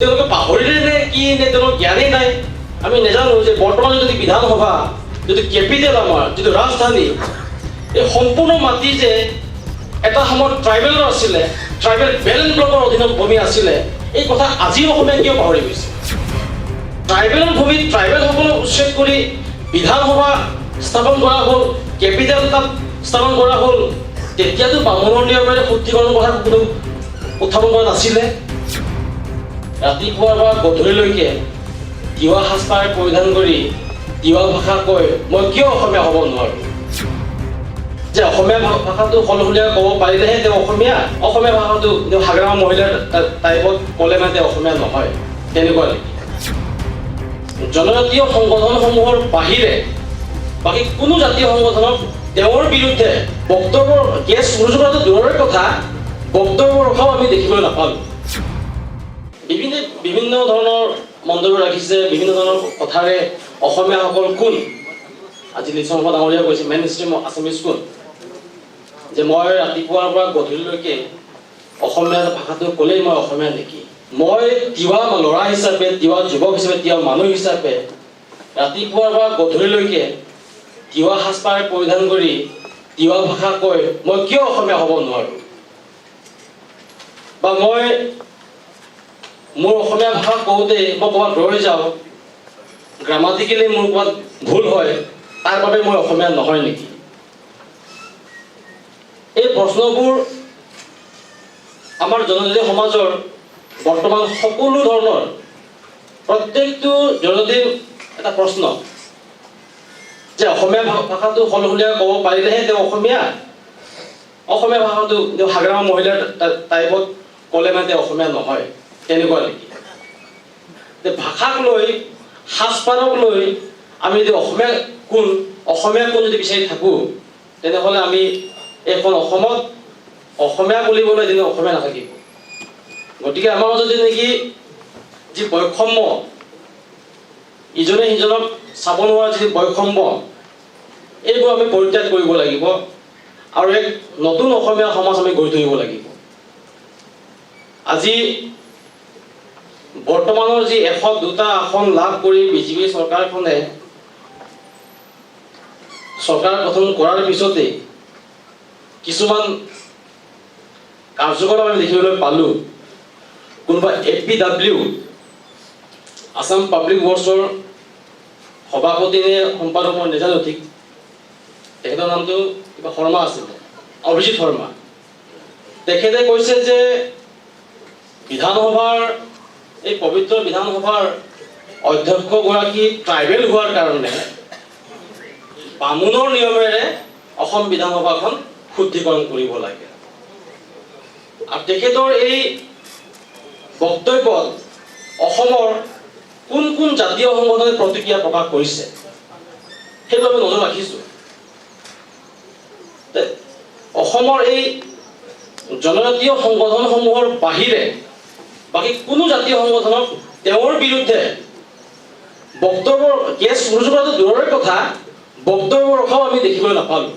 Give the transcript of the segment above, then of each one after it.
তেওঁলোকে পাহৰিলে নে কি নে তেওঁলোকৰ জ্ঞানেই নাই আমি নাজানো যে বৰ্তমান যদি বিধানসভা যদি কেপিটেল আমাৰ যিটো ৰাজধানী এই সম্পূৰ্ণ মাটি যে এটা সময়ত ট্ৰাইবেলৰ আছিলে ট্ৰাইবেল বেলেঞ্চ ব্লকৰ অধীনত ভূমি আছিলে এই কথা আজি অসমীয়া কিয় পাহৰি গৈছে ট্ৰাইবেলৰ ভূমিত ট্ৰাইবেলসকলক উচ্ছেদ কৰি বিধানসভা স্থাপন কৰা হ'ল কেপিটেল তাত স্থাপন কৰা হ'ল তেতিয়াতো বামুণৰ নিয়মেৰে শুদ্ধিকৰণৰ কথা কোনো উত্থাপন কৰা নাছিলে ৰাতিপুৱাৰ পৰা গধূলিলৈকে তিৱা সাজপাৰ পৰিধান কৰি তিৱা ভাষা কৈ মই কিয় অসমীয়া হ'ব নোৱাৰোঁ যে অসমীয়া ভাষাটো সলসলীয়াকৈ ক'ব পাৰিলেহে তেওঁ অসমীয়া ভাষাটো তেওঁ হাগ্ৰামা মহিলাৰ টাইপত ক'লে মানে তেওঁ অসমীয়া নহয় তেনেকুৱা নেকি জনজাতীয় সংগঠনসমূহৰ বাহিৰে বাকী কোনো জাতীয় সংগঠনক তেওঁৰ বিৰুদ্ধে বক্তব্য গেছ ৰুজু কৰাটো দূৰৰে কথা বক্তব্য ৰখাও আমি দেখিবলৈ নাপালোঁ বিভিন্ন ধৰণৰ মন্তব্য ৰাখিছে বিভিন্ন ধৰণৰ কথাৰে অসমীয়াসকল কোন আজি লিচন ডাঙৰীয়া কৈছে মেইন ষ্ট্ৰীম আছামিজ কোন যে মই ৰাতিপুৱাৰ পৰা গধূলিলৈকে অসমীয়া ভাষাটো ক'লেই মই অসমীয়া নেকি মই তিৱা ল'ৰা হিচাপে তিৱা যুৱক হিচাপে তিৱা মানুহ হিচাপে ৰাতিপুৱাৰ পৰা গধূলিলৈকে তিৱা সাজপাৰ পৰিধান কৰি তিৱা ভাষা কৈ মই কিয় অসমীয়া হ'ব নোৱাৰোঁ বা মই মোৰ অসমীয়া ভাষা কওঁতে মই ক'ৰবাত ৰৈ যাওঁ গ্ৰামাটিকেলি মোৰ ক'ৰবাত ভুল হয় তাৰ বাবে মই অসমীয়া নহয় নেকি এই প্ৰশ্নবোৰ আমাৰ জনজাতীয় সমাজৰ বৰ্তমান সকলো ধৰণৰ প্ৰত্যেকটো জনজাতিৰ এটা প্ৰশ্ন যে অসমীয়া ভাষাটো সলসলীয়াকৈ ক'ব পাৰিলেহে তেওঁ অসমীয়া ভাষাটো তেওঁ হাগ্ৰামা মহিলাৰ টাইপত ক'লে মানে তেওঁ অসমীয়া নহয় তেনেকুৱা নেকি যে ভাষাক লৈ সাজপাৰক লৈ আমি যদি অসমীয়া কোন যদি বিচাৰি থাকোঁ তেনেহ'লে আমি এইখন অসমত অসমীয়া বুলিবলৈ এদিন অসমীয়া নাথাকিব গতিকে আমাৰ মাজত নেকি যি বৈষম্য ইজনে সিজনক চাব নোৱাৰা যি বৈষম্য এইবোৰ আমি পৰিত্যাগ কৰিব লাগিব আৰু এক নতুন অসমীয়া সমাজ আমি গঢ়ি তুলিব লাগিব আজি বৰ্তমানৰ যি 102টা আসন লাভ কৰি বিজেপি চৰকাৰখনে চৰকাৰ গঠন কৰাৰ পিছতে কিছুমান কাৰ্যকলাপ আমি দেখিবলৈ পালোঁ কোনোবা APW আসাম পাব্লিক ৱৰ্কছৰ সভাপতি নে সম্পাদক মই নাজানো ঠিক তেখেতৰ নামটো কিবা শৰ্মা আছিলে অভিজিত শৰ্মা তেখেতে কৈছে যে বিধানসভাৰ এই পবিত্ৰ বিধানসভাৰ অধ্যক্ষগৰাকী ট্ৰাইবেল হোৱাৰ কাৰণে বামুণৰ নিয়মেৰে অসম বিধানসভাখন শুদ্ধিকৰণ কৰিব লাগে আৰু তেখেতৰ এই বক্তব্যত অসমৰ কোন কোন জাতীয় সংগঠনে প্ৰতিক্ৰিয়া প্ৰকাশ কৰিছে সেইটো আমি নজৰ ৰাখিছোঁ অসমৰ এই জনজাতীয় সংগঠনসমূহৰ বাহিৰে বাকী কোনো জাতীয় সংগঠনক তেওঁৰ বিৰুদ্ধে বক্তব্য গেছ ৰুজু কৰাটো দূৰৰে কথা বক্তব্য ৰখাও আমি দেখিবলৈ নাপালোঁ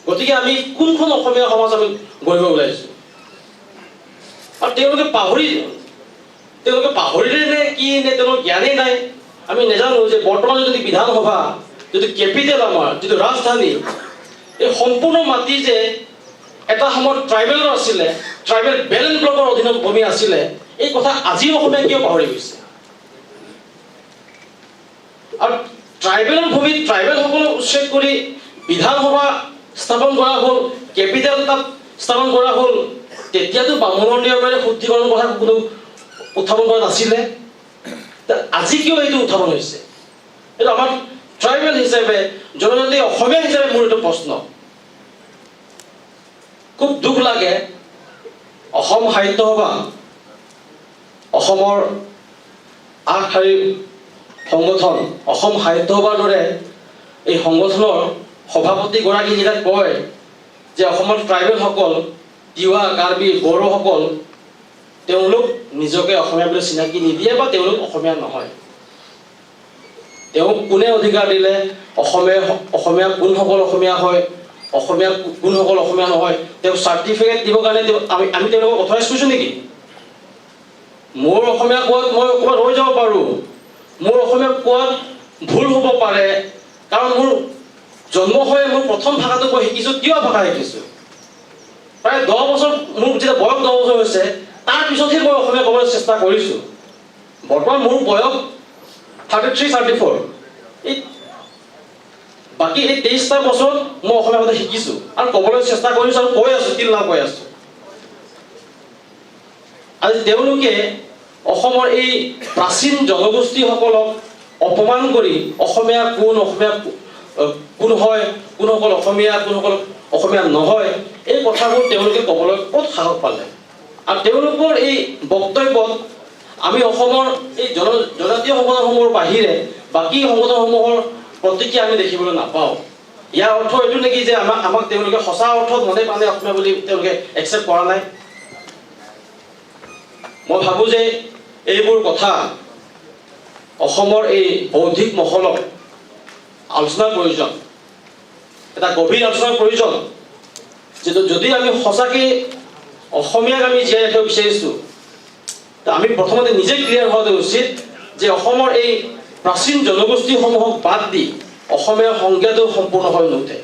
গতিকে আমি কোনখন অসমীয়া সমাজ আমি গঢ়িব ওলাইছোঁ আৰু তেওঁলোকে পাহৰিলে নে কি নে তেওঁলোকৰ জ্ঞানেই নাই আমি নাজানো যে বৰ্তমান যদি বিধানসভা যদি কেপিটেল আমাৰ যিটো ৰাজধানী এই সম্পূৰ্ণ মাটি যে এটা সময়ত ট্ৰাইবেলৰ আছিলে ট্ৰাইবেল বেলেঞ্চ ব্লকৰ অধীনত ভূমি আছিলে এই কথা আজি অসমীয়া কিয় পাহৰি গৈছে আৰু ট্ৰাইবেলৰ ভূমিত ট্ৰাইবেলসকলক উচ্ছেদ কৰি বিধানসভা স্থাপন কৰা হ'ল কেপিটেল তাত স্থাপন কৰা হ'ল তেতিয়াতো বামুণৰ নিয়মেৰে শুদ্ধিকৰণৰ কথা কোনো উত্থাপন কৰা নাছিলে আজি কিয় এইটো উত্থাপন হৈছে এইটো আমাৰ ট্ৰাইবেল হিচাপে জনজাতি অসমীয়া হিচাপে মোৰ এইটো প্ৰশ্ন খুব দুখ লাগে অসম সাহিত্য সভা অসমৰ আগশাৰীৰ সংগঠন অসম সাহিত্য সভাৰ দৰে এই সংগঠনৰ সভাপতিগৰাকী যেতিয়া কয় যে অসমৰ ট্ৰাইবেলসকল তিৱা কাৰ্বি বড়োসকল তেওঁলোক নিজকে অসমীয়া বুলি চিনাকি নিদিয়ে বা তেওঁলোক অসমীয়া নহয় তেওঁক কোনে অধিকাৰ দিলে অসমীয়া কোনসকল অসমীয়া হয় অসমীয়া কোনসকল অসমীয়া নহয় তেওঁক চাৰ্টিফিকেট দিবৰ কাৰণে আমি তেওঁলোকক অথৰাইজ কৰিছোঁ নেকি মোৰ অসমীয়া কোৱাত মই অকণমান ৰৈ যাব পাৰোঁ, মোৰ অসমীয়া কোৱাত ভুল হ'ব পাৰে, কাৰণ মোৰ জন্ম হৈ মোৰ প্ৰথম ভাষাটো মই শিকিছোঁ তিৱা ভাষা শিকিছোঁ। প্ৰায় 10 বছৰ মোৰ যেতিয়া বয়স 10 বছৰ হৈছে তাৰপিছতহে মই অসমীয়া ক'বলৈ চেষ্টা কৰিছোঁ। বৰ্তমান মোৰ বয়স 33-34। এই বাকী এই 23টা বছৰত মই অসমীয়া কথা শিকিছোঁ আৰু ক'বলৈ চেষ্টা কৰিছোঁ আৰু কৈ আছোঁ, তিল না কৈ আছোঁ। আজি তেওঁলোকে অসমৰ এই প্ৰাচীন জনগোষ্ঠীসকলক অপমান কৰি অসমীয়া কোন হয়, কোনসকল অসমীয়া, কোনসকল অসমীয়া নহয়, এই কথাবোৰ তেওঁলোকে ক'বলৈ ক'ত সাহস পালে? আৰু তেওঁলোকৰ এই বক্তব্যত আমি অসমৰ এই জনজাতীয় সংগঠনসমূহৰ বাহিৰে বাকী সংগঠনসমূহৰ প্ৰতিক্ৰিয়া আমি দেখিবলৈ নাপাওঁ। ইয়াৰ অৰ্থ এইটো নেকি যে আমাক তেওঁলোকে সঁচা অৰ্থত মনে প্ৰাণে অসমীয়া বুলি তেওঁলোকে একচেপ্ট কৰা নাই? মই ভাবোঁ যে এইবোৰ কথা অসমৰ এই বৌদ্ধিক মহলক আলোচনাৰ প্ৰয়োজন, এটা গভীৰ আলোচনাৰ প্ৰয়োজন। যিটো যদি আমি সঁচাকৈ অসমীয়াক আমি জীয়াই ৰাখিব বিচাৰিছোঁ, আমি প্ৰথমতে নিজে ক্লিয়াৰ হোৱাটো উচিত যে অসমৰ এই প্ৰাচীন জনগোষ্ঠীসমূহক বাদ দি অসমীয়াৰ সংজ্ঞাটো সম্পূৰ্ণ হৈ নুঠে।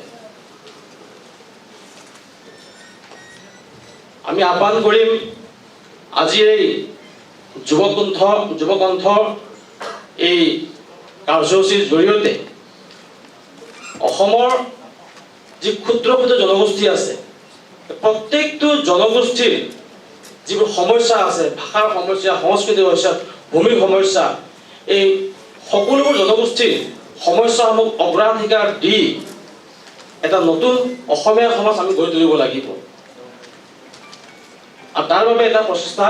আমি আহ্বান কৰিম আজিৰ এই যুৱকণ্ঠ এই কাৰ্যসূচীৰ জৰিয়তে অসমৰ যি ক্ষুদ্ৰ ক্ষুদ্ৰ জনগোষ্ঠী আছে, প্ৰত্যেকটো জনগোষ্ঠীৰ যিবোৰ সমস্যা আছে, ভাষাৰ সমস্যা, সংস্কৃতিৰ সমস্যা, ভূমিৰ সমস্যা, এই সকলোবোৰ জনগোষ্ঠীৰ সমস্যাসমূহ অগ্ৰাধিকাৰ দি এটা নতুন অসমীয়া সমাজ আমি গঢ়ি তুলিব লাগিব। আৰু তাৰ বাবে এটা প্ৰচেষ্টা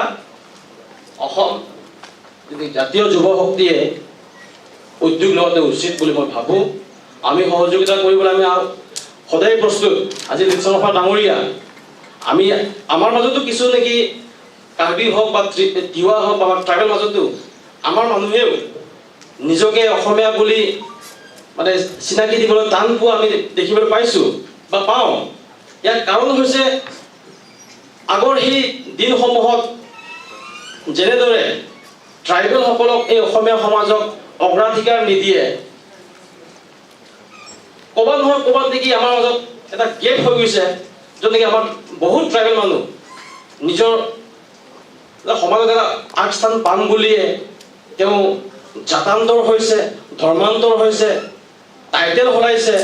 অসম জাতীয় যুৱ শক্তিয়ে উদ্যোগ লোৱাটো উচিত বুলি মই ভাবোঁ। আমি সহযোগিতা কৰিবলৈ আমি সদায় প্ৰস্তুত। আজি লিপচনফা ডাঙৰীয়া, আমি আমাৰ মাজতো কিছু নেকি কাৰ্বি হওক বা তিৱা হওক বা ট্ৰাইবেল মাজতো আমাৰ মানুহেও নিজকে অসমীয়া বুলি মানে চিনাকি দিবলৈ টান পোৱা আমি দেখিবলৈ পাইছোঁ বা পাওঁ। ইয়াৰ কাৰণ হৈছে আগৰ সেই দিনসমূহত যেনেদৰে ট্ৰাইবেলসকলক এই অসমীয়া সমাজক অগ্ৰাধিকাৰ নিদিয়ে, ক'ৰবাত নহয় ক'ৰবাত নেকি আমাৰ মাজত এটা গেপ হৈ গৈছে, য'ত নেকি আমাৰ বহুত ট্ৰাইবেল মানুহ নিজৰ সমাজত এটা আগস্থান পাম বুলিয়ে তেওঁ জাতান্তৰ হৈছে, ধৰ্মান্তৰ হৈছে, টাইটেল সলাইছে।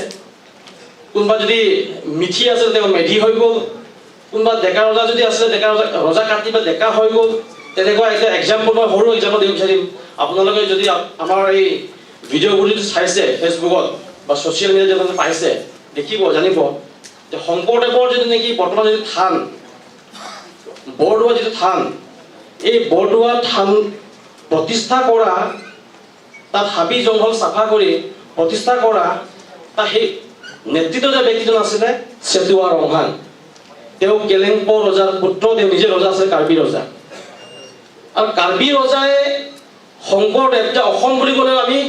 কোনোবা যদি মিঠি আছিল তেওঁ মেধি হৈ গ'ল, কোনোবা ডেকা ৰজা যদি আছিলে ডেকা ৰজা কাটি বা ডেকা হৈ গ'ল। তেনেকুৱা এটা এক্সাম্পল মই সৰু এক্সাম্পল দিব বিচাৰিম। আপোনালোকে যদি আমাৰ এই ভিডিঅ'বোৰ যদি চাইছে ফেচবুকত বা ছ'চিয়েল মিডিয়াত যদি পাইছে, দেখিব জানিব যে শংকৰদেৱৰ যিটো নেকি বৰ্তমান যিটো থান, বৰদোৱা যিটো থান, এই বৰদোৱা থান প্ৰতিষ্ঠা কৰা, তাত হাবি জংঘল চাফা কৰি প্ৰতিষ্ঠা কৰা তাৰ সেই নেতৃত্ব যে ব্যক্তিজন আছিলে চেটুৱা ৰংহাং। তেওঁ কেলেংপ ৰজাৰ পুত্ৰ, তেওঁ নিজে ৰজা আছিলে, কাৰ্বি ৰজা। আৰু কাৰ্বি ৰজাই শংকৰদেৱ, যে অসম বুলি ক'লে আমি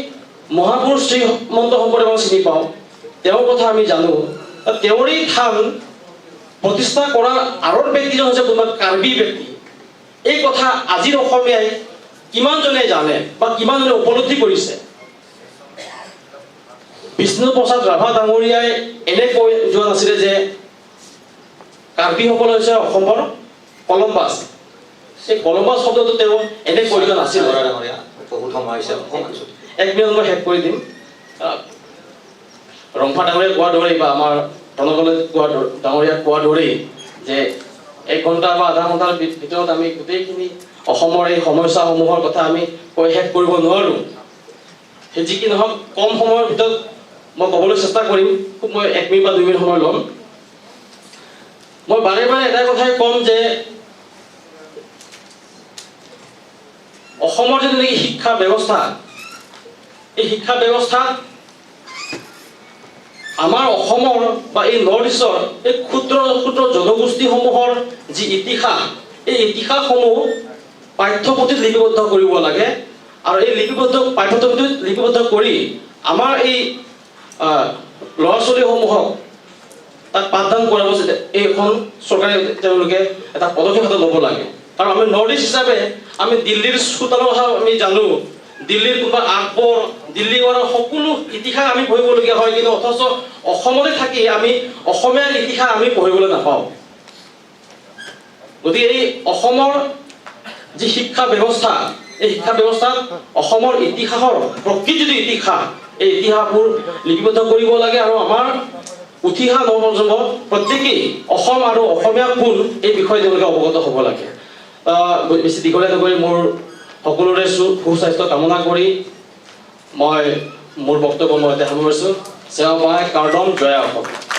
মহাপুৰুষ শ্ৰীমন্ত শংকৰদেৱক চিনি পাওঁ, তেওঁৰ কথা আমি জানো। তেওঁৰে থান প্ৰতিষ্ঠা কৰা আঁৰৰ ব্যক্তিজন হৈছে কোনোবা কাৰ্বি ব্যক্তি। এই কথা আজিৰ অসমীয়াই কিমানজনে জানে বা কিমানজনে উপলব্ধি কৰিছে? বিষ্ণুপ্ৰসাদ ৰাভা ডাঙৰীয়াই এনে কৈ যোৱা নাছিলে যে কাৰ্বিসকল হৈছে অসমৰ কলম্বাছ। সেই কলম্বাছ শব্দটো তেওঁ এনে কৈ যোৱা নাছিলে। বহুত সময় হৈছে, 1 মিনিট মই শেষ কৰি দিম। ৰংফা ডাঙৰীয়াই কোৱাৰ দৰেই বা আমাৰ প্ৰণৱলে ডাঙৰীয়াই কোৱাৰ দৰেই যে 1 ঘণ্টা বা আধা ঘণ্টাৰ ভিতৰত আমি গোটেইখিনি অসমৰ এই সমস্যাসমূহৰ কথা আমি কৈ শেষ কৰিব নোৱাৰোঁ। সেই যি কি নহওক কম সময়ৰ ভিতৰত মই ক'বলৈ চেষ্টা কৰিম। খুব মই 1 মিনিট বা 2 মিনিট সময় ল'ম। মই বাৰে বাৰে এটা কথাই ক'ম যে অসমৰ যিটো নেকি শিক্ষা ব্যৱস্থা, এই শিক্ষা ব্যৱস্থাত আমাৰ অসমৰ বা এই নৰ্থ ইষ্টৰ এই ক্ষুদ্ৰ ক্ষুদ্ৰ জনগোষ্ঠীসমূহৰ যি ইতিহাস, এই ইতিহাসসমূহ পাঠ্যপুথিত লিপিবদ্ধ কৰিব লাগে। আৰু এই পাঠ্যপুথিত লিপিবদ্ধ কৰি আমাৰ এই ল'ৰা ছোৱালীসমূহক তাত পাঠদান কৰাব। এইখন চৰকাৰে তেওঁলোকে এটা পদক্ষেপ হাতত ল'ব লাগে। কাৰণ আমি নৰ্থ ইষ্ট হিচাপে আমি দিল্লীৰ চোতালৰ কথা আমি জানো, দিল্লীৰ কোনোবা আকবৰ, দিল্লীৱাৰৰ সকলো ইতিহাস আমি পঢ়িবলগীয়া হয়, কিন্তু অথচ অসমতে থাকি আমি অসমীয়াৰ ইতিহাস আমি পঢ়িবলৈ নাপাওঁ। গতিকে এই অসমৰ যি শিক্ষা ব্যৱস্থা, এই শিক্ষা ব্যৱস্থাত অসমৰ ইতিহাসৰ প্ৰকৃত ইতিহাস, এই ইতিহাসবোৰ লিপিবদ্ধ কৰিব লাগে আৰু আমাৰ উঠি অহা নৱপ্ৰজন্ম প্ৰত্যেকেই অসম আৰু অসমীয়া কোন এই বিষয়ে তেওঁলোকে অৱগত হ'ব লাগে। বেছি দীঘলীয়া নকৰি মোৰ সকলোৰে সুস্বাস্থ্য কামনা কৰি মই মোৰ বক্তব্য মই এতিয়া সামৰিছোঁ। সেৱা পাই কাৰ্ডন জয়া অসম।